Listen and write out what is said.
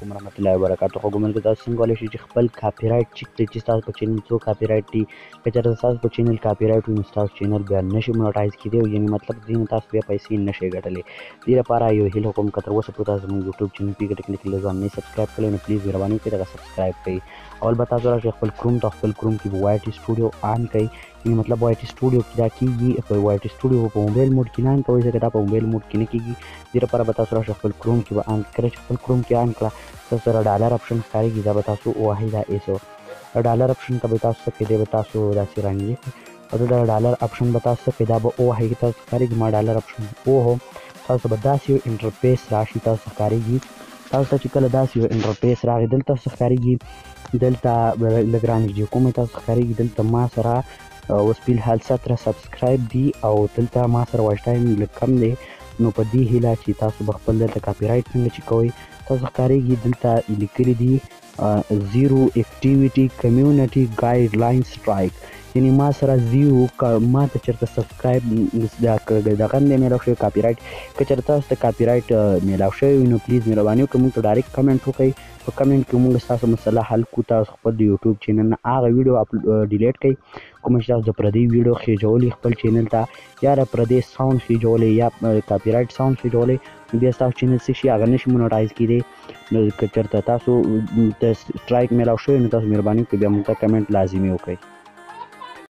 علیکم ورحمۃ اللہ وبرکاتہ. خو ګومان کې تاسو څنګه ولی شئ چې خپل کاپی رائټ چیک دی چې تاسو په چینل څو کاپی رائټ دي. که چېرته ستاسو په چینل کاپی رائټ وي نو ستاسو چینل بیا نشي مونټایز کېدی، یعنې مطلب دې نه تاسو بیا پیسې نشئ ګټلی. دې لپاره یو هیله کوم که تر اوسه پورې تاسو زموږ یوټیوب چینل پې ګټه کلي ځوان نه سبسکرایب کړی نو پلیز مهرباني وکړئ دغه سبسکرایب کړئ. اول به تاسو راشئ خپل کروم ته، خپل کروم کې به وای ټي سټوډیو آن کړئ. یعنې مطلب وای ټي سټوډیو کې دا کېږي، په وای ټي سټوډیو په موبایل موډ کې نه آن کوئ ځکه دا په موبایل موډ کې نه کېږي. دې لپاره به تاسو راشئ خپل کروم کې به آن کړئ. چې خپل کروم کې آن کړه تاسو سره ډالر اپشن ښکارېږي، دا به تاسو ووهئ دا ایسو ډالر اپشن ته به تاسو څه کوئ، دی به تاسو داسې رانږدې کړئ او دا ډالر اپشن به تاسو څه کوئ، دا به ووهئ. تاسو ښکارېږي ما ډالر اپشن ووهم، تاسو به داسې یو انټرفیس راشي، تاسو ښکارېږي تاسو ته چې کله داسې یو انټرفیس راغی دلته ښکارېږي، دلته لږ رانږدې کومې تاسو ښکارېږي دلته ما سره اوس فلحال 17 سبسکرایب دي او دلته ما سره واچ ټایم لږ کم دی. نو په دې هیله چې تاسو به خپل دلته کاپی رایټ څنګه چې کوئ تاسو ښکارېږي دلته لیکلي دي زیرو اکټیویټي کمیونټي ګایډ لاین سټرایک، یعنې ما سره زیرو ما ته چېرته سبسکرایب دغه نه دی میلاو شوی کاپی رایټ. که چېرته تاسو ته کاپی رایټ میلاو شوی وي نو پلیز مهرباني وکړئ موږ ته ډایرکټ کمنټ وکړئ. په کمنټ کې موږ ستاسو مسله حل کړو. تاسو خپل د یوټیوب چینل نه هغه ویډیو ډیلیټ کړئ کومه چې تاسو د پردۍ ویډیو خېجولې خپل چینل ته، یا د پردۍ ساوند خېجولی یا کاپی رایټ ساوند خېجولی، نو بیا ستاسو چینل څه شي هغه نشي مونټایز کېدی. نو که چېرته تاسو ته سټرایک میلاو شوی نو تاسو مهرباني وکړئ بیا موږ ته کمنټ لازمي وکړئ.